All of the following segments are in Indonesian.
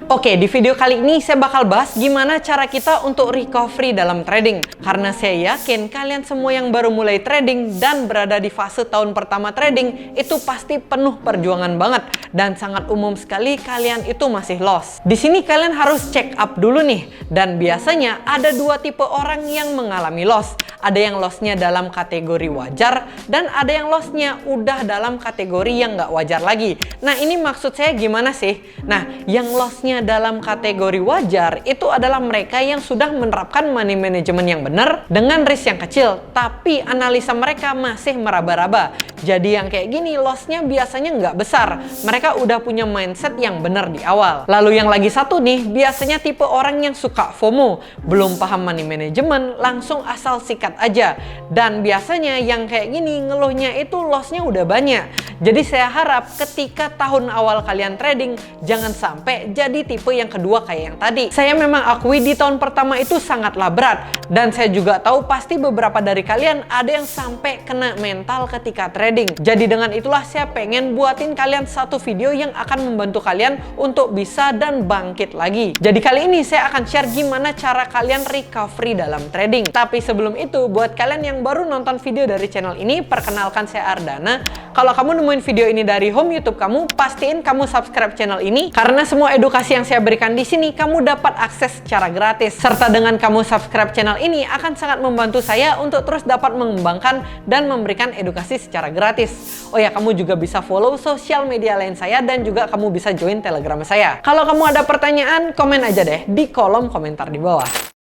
Oke, di video kali ini saya bakal bahas gimana cara kita untuk recovery dalam trading. Karena saya yakin kalian semua yang baru mulai trading dan berada di fase tahun pertama trading itu pasti penuh perjuangan banget dan sangat umum sekali kalian itu masih loss. Di sini kalian harus check up dulu nih. Dan biasanya ada dua tipe orang yang mengalami loss. Ada yang lossnya dalam kategori wajar dan ada yang lossnya udah dalam kategori yang nggak wajar lagi. Nah, ini maksud saya gimana sih? Nah, yang lossnya dalam kategori wajar itu adalah mereka yang sudah menerapkan money management yang benar dengan risk yang kecil, tapi analisa mereka masih meraba-raba. Jadi yang kayak gini lossnya biasanya nggak besar. Mereka udah punya mindset yang benar di awal. Lalu yang lagi satu nih, biasanya tipe orang yang suka FOMO, belum paham money management, langsung asal sikat aja. Dan biasanya yang kayak gini ngeluhnya itu lossnya udah banyak. Jadi saya harap ketika tahun awal kalian trading, jangan sampai jadi tipe yang kedua kayak yang tadi. Saya memang akui di tahun pertama itu sangatlah berat. Dan saya juga tahu pasti beberapa dari kalian ada yang sampai kena mental ketika trading. Jadi dengan itulah saya pengen buatin kalian satu video yang akan membantu kalian untuk bisa dan bangkit lagi. Jadi kali ini saya akan share gimana cara kalian recovery dalam trading. Tapi sebelum itu, buat kalian yang baru nonton video dari channel ini, perkenalkan saya Ardana. Kalau kamu nemuin video ini dari home YouTube kamu, pastiin kamu subscribe channel ini karena semua edukasi yang saya berikan di sini kamu dapat akses secara gratis. Serta dengan kamu subscribe channel ini akan sangat membantu saya untuk terus dapat mengembangkan dan memberikan edukasi secara gratis. Oh ya, kamu juga bisa follow sosial media lain saya dan juga kamu bisa join Telegram saya. Kalau kamu ada pertanyaan, komen aja deh di kolom komentar di bawah.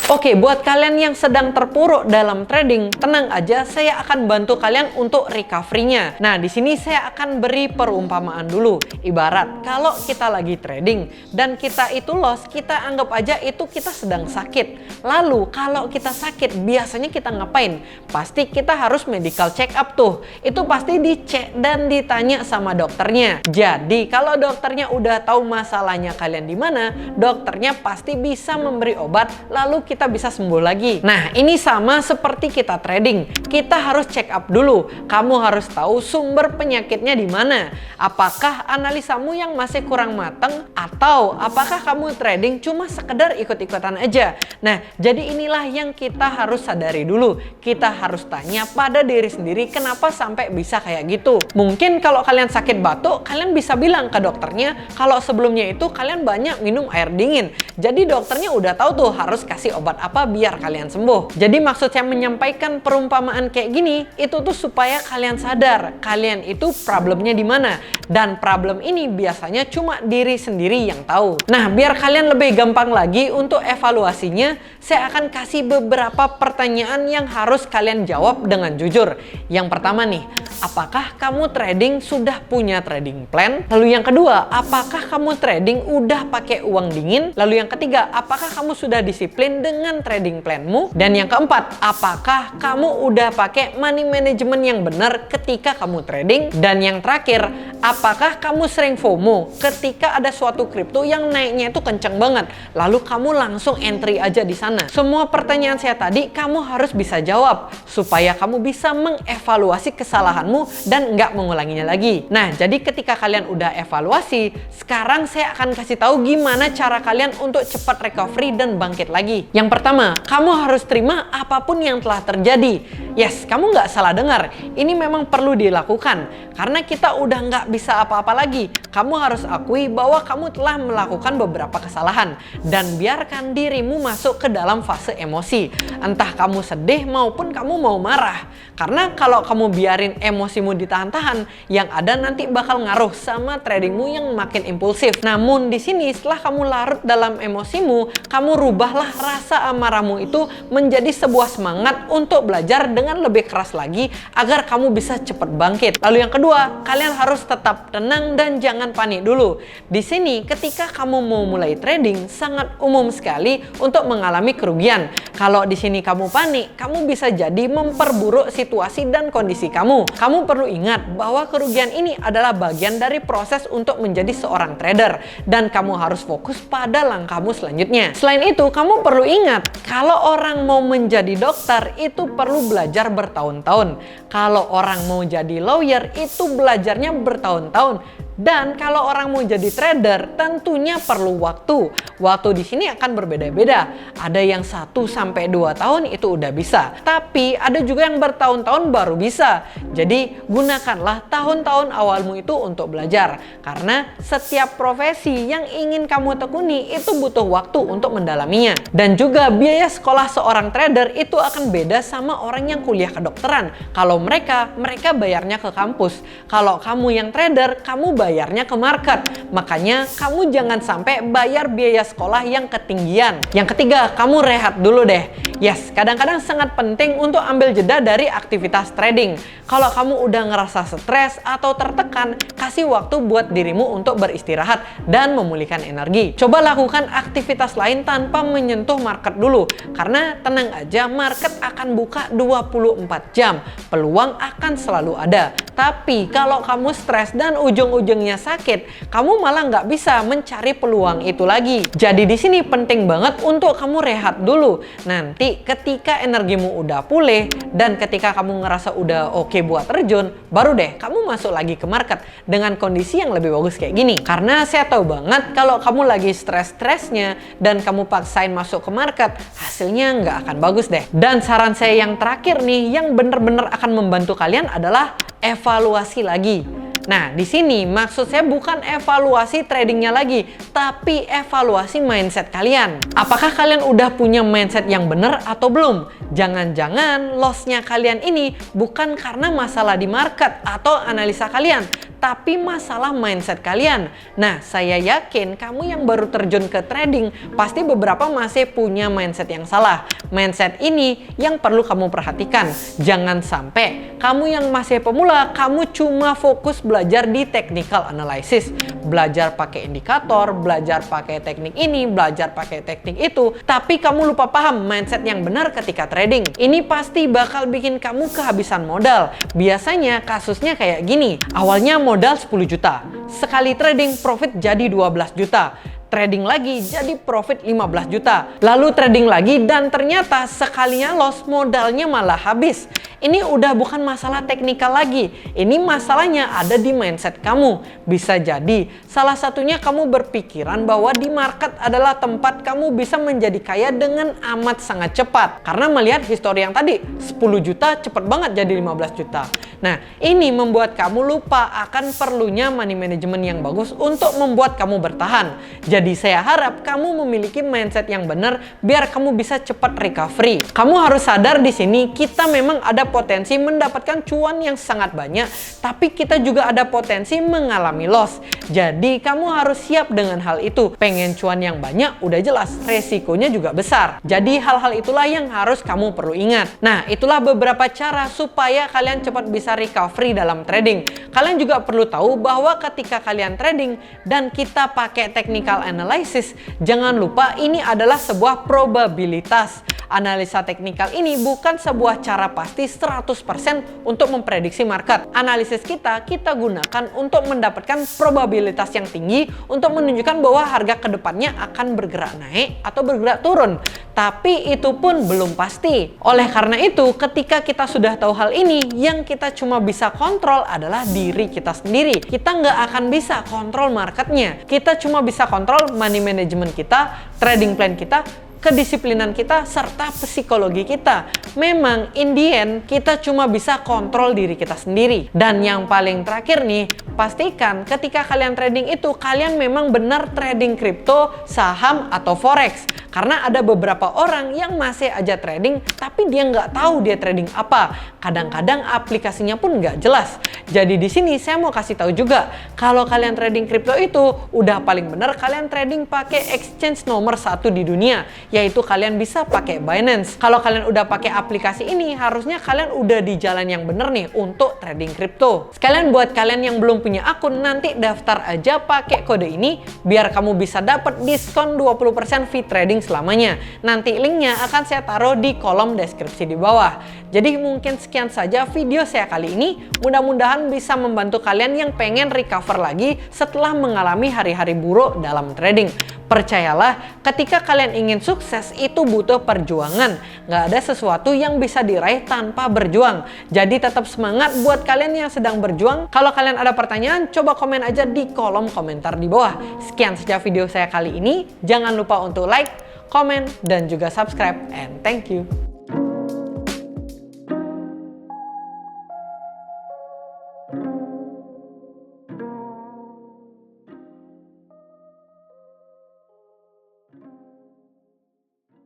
Oke, buat kalian yang sedang terpuruk dalam trading, tenang aja, saya akan bantu kalian untuk recovery-nya. Nah, di sini saya akan beri perumpamaan dulu. Ibarat kalau kita lagi trading dan kita itu loss, kita anggap aja itu kita sedang sakit. Lalu, kalau kita sakit, biasanya kita ngapain? Pasti kita harus medical check up tuh. Itu pasti dicek dan ditanya sama dokternya. Jadi, kalau dokternya udah tahu masalahnya kalian di mana, dokternya pasti bisa memberi obat, lalu kita bisa sembuh lagi. Nah, ini sama seperti kita trading. Kita harus check up dulu. Kamu harus tahu sumber penyakitnya di mana. Apakah analisamu yang masih kurang matang atau apakah kamu trading cuma sekedar ikut-ikutan aja. Nah, jadi inilah yang kita harus sadari dulu. Kita harus tanya pada diri sendiri kenapa sampai bisa kayak gitu. Mungkin kalau kalian sakit batuk, kalian bisa bilang ke dokternya kalau sebelumnya itu kalian banyak minum air dingin. Jadi dokternya udah tahu tuh harus kasih obat apa biar kalian sembuh. Jadi maksud saya menyampaikan perumpamaan kayak gini itu tuh supaya kalian sadar kalian itu problemnya di mana, dan problem ini biasanya cuma diri sendiri yang tahu. Nah, biar kalian lebih gampang lagi untuk evaluasinya, saya akan kasih beberapa pertanyaan yang harus kalian jawab dengan jujur. Yang pertama nih, apakah kamu trading sudah punya trading plan? Lalu yang kedua, apakah kamu trading udah pakai uang dingin? Lalu yang ketiga, apakah kamu sudah disiplin dengan trading planmu? Dan yang keempat, apakah kamu udah pakai money management yang benar ketika kamu trading? Dan yang terakhir, apakah kamu sering FOMO ketika ada suatu kripto yang naiknya itu kenceng banget, lalu kamu langsung entry aja di sana? Semua pertanyaan saya tadi kamu harus bisa jawab supaya kamu bisa mengevaluasi kesalahanmu dan nggak mengulanginya lagi. Nah, jadi ketika kalian udah evaluasi, sekarang saya akan kasih tahu gimana cara kalian untuk cepat recovery dan bangkit lagi. Yang pertama, kamu harus terima apapun yang telah terjadi. Yes, kamu nggak salah dengar. Ini memang perlu dilakukan karena kita udah nggak bisa apa-apa lagi. Kamu harus akui bahwa kamu telah melakukan beberapa kesalahan dan biarkan dirimu masuk ke dalam fase emosi. Entah kamu sedih maupun kamu mau marah. Karena kalau kamu biarin emosimu ditahan-tahan, yang ada nanti bakal ngaruh sama tradingmu yang makin impulsif. Namun di sini setelah kamu larut dalam emosimu, kamu rubahlah rasa amarahmu itu menjadi sebuah semangat untuk belajar dengan lebih keras lagi agar kamu bisa cepat bangkit. Lalu yang kedua, kalian harus tetap tenang dan jangan panik dulu. Di sini ketika kamu mau mulai trading, sangat umum sekali untuk mengalami kerugian. Kalau di sini kamu panik, kamu bisa jadi memperburuk situasi dan kondisi kamu. Kamu perlu ingat bahwa kerugian ini adalah bagian dari proses untuk menjadi seorang trader dan kamu harus fokus pada langkahmu selanjutnya. Selain itu, kamu perlu ingat kalau orang mau menjadi dokter itu perlu belajar bertahun-tahun. Kalau orang mau jadi lawyer itu belajarnya bertahun-tahun. Dan kalau orang mau jadi trader, tentunya perlu waktu. Waktu di sini akan berbeda-beda. Ada yang 1-2 tahun itu udah bisa. Tapi ada juga yang bertahun-tahun baru bisa. Jadi gunakanlah tahun-tahun awalmu itu untuk belajar. Karena setiap profesi yang ingin kamu tekuni itu butuh waktu untuk mendalaminya. Dan juga biaya sekolah seorang trader itu akan beda sama orang yang kuliah kedokteran. Kalau mereka bayarnya ke kampus. Kalau kamu yang trader, kamu bayarnya ke market. Makanya kamu jangan sampai bayar biaya sekolah yang ketinggian. Yang ketiga, kamu rehat dulu deh. Yes, kadang-kadang sangat penting untuk ambil jeda dari aktivitas trading. Kalau kamu udah ngerasa stres atau tertekan, kasih waktu buat dirimu untuk beristirahat dan memulihkan energi. Coba lakukan aktivitas lain tanpa menyentuh market dulu. Karena tenang aja, market akan buka 24 jam. Peluang akan selalu ada. Tapi kalau kamu stres dan ujung-ujungnya sakit, kamu malah nggak bisa mencari peluang itu lagi. Jadi di sini penting banget untuk kamu rehat dulu. Nanti ketika energimu udah pulih dan ketika kamu ngerasa udah oke buat terjun, baru deh kamu masuk lagi ke market dengan kondisi yang lebih bagus kayak gini. Karena saya tahu banget kalau kamu lagi stres-stresnya dan kamu paksain masuk ke market, hasilnya nggak akan bagus deh. Dan saran saya yang terakhir nih, yang bener-bener akan membantu kalian adalah evaluasi lagi. Nah, di sini maksud saya bukan evaluasi tradingnya lagi, tapi evaluasi mindset kalian. Apakah kalian udah punya mindset yang benar atau belum? Jangan-jangan loss-nya kalian ini bukan karena masalah di market atau analisa kalian, tapi masalah mindset kalian. Nah, saya yakin kamu yang baru terjun ke trading pasti beberapa masih punya mindset yang salah. Mindset ini yang perlu kamu perhatikan. Jangan sampai kamu yang masih pemula, kamu cuma fokus belajar di technical analysis. Belajar pakai indikator, belajar pakai teknik ini, belajar pakai teknik itu. Tapi kamu lupa paham mindset yang benar ketika trading. Ini pasti bakal bikin kamu kehabisan modal. Biasanya kasusnya kayak gini. Awalnya modal 10 juta. Sekali trading profit jadi 12 juta. Trading lagi jadi profit 15 juta. Lalu trading lagi dan ternyata sekalinya loss modalnya malah habis. Ini udah bukan masalah teknikal lagi. Ini masalahnya ada di mindset kamu. Bisa jadi salah satunya kamu berpikiran bahwa di market adalah tempat kamu bisa menjadi kaya dengan amat sangat cepat. Karena melihat histori yang tadi, 10 juta cepet banget jadi 15 juta. Nah, ini membuat kamu lupa akan perlunya money management yang bagus untuk membuat kamu bertahan. Jadi saya harap kamu memiliki mindset yang benar biar kamu bisa cepat recovery. Kamu harus sadar di sini kita memang ada potensi mendapatkan cuan yang sangat banyak, tapi kita juga ada potensi mengalami loss. Jadi kamu harus siap dengan hal itu. Pengen cuan yang banyak udah jelas, resikonya juga besar. Jadi hal-hal itulah yang harus kamu perlu ingat. Nah, itulah beberapa cara supaya kalian cepat bisa recovery dalam trading. Kalian juga perlu tahu bahwa ketika kalian trading dan kita pakai technical analysis, jangan lupa ini adalah sebuah probabilitas. Analisa teknikal ini bukan sebuah cara pasti 100% untuk memprediksi market. Analisis kita gunakan untuk mendapatkan probabilitas yang tinggi untuk menunjukkan bahwa harga kedepannya akan bergerak naik atau bergerak turun. Tapi itu pun belum pasti. Oleh karena itu, ketika kita sudah tahu hal ini, yang kita cuma bisa kontrol adalah diri kita sendiri. Kita nggak akan bisa kontrol marketnya. Kita cuma bisa kontrol money management kita, trading plan kita, kedisiplinan kita, serta psikologi kita. Memang in the end kita cuma bisa kontrol diri kita sendiri. Dan yang paling terakhir nih, pastikan ketika kalian trading itu kalian memang benar trading kripto, saham, atau forex. Karena ada beberapa orang yang masih aja trading tapi dia nggak tahu dia trading apa. Kadang-kadang aplikasinya pun nggak jelas. Jadi di sini saya mau kasih tahu juga, kalau kalian trading kripto itu udah paling benar kalian trading pakai exchange nomor 1 di dunia, yaitu kalian bisa pakai Binance. Kalau kalian udah pakai aplikasi ini, harusnya kalian udah di jalan yang bener nih untuk trading kripto. Sekalian buat kalian yang belum punya akun, nanti daftar aja pakai kode ini biar kamu bisa dapat diskon 20% fee trading selamanya. Nanti linknya akan saya taruh di kolom deskripsi di bawah. Jadi mungkin sekian saja video saya kali ini. Mudah-mudahan bisa membantu kalian yang pengen recover lagi setelah mengalami hari-hari buruk dalam trading. Percayalah, ketika kalian ingin sukses itu butuh perjuangan. Nggak ada sesuatu yang bisa diraih tanpa berjuang. Jadi tetap semangat buat kalian yang sedang berjuang. Kalau kalian ada pertanyaan, coba komen aja di kolom komentar di bawah. Sekian saja video saya kali ini. Jangan lupa untuk like, komen, dan juga subscribe. And thank you.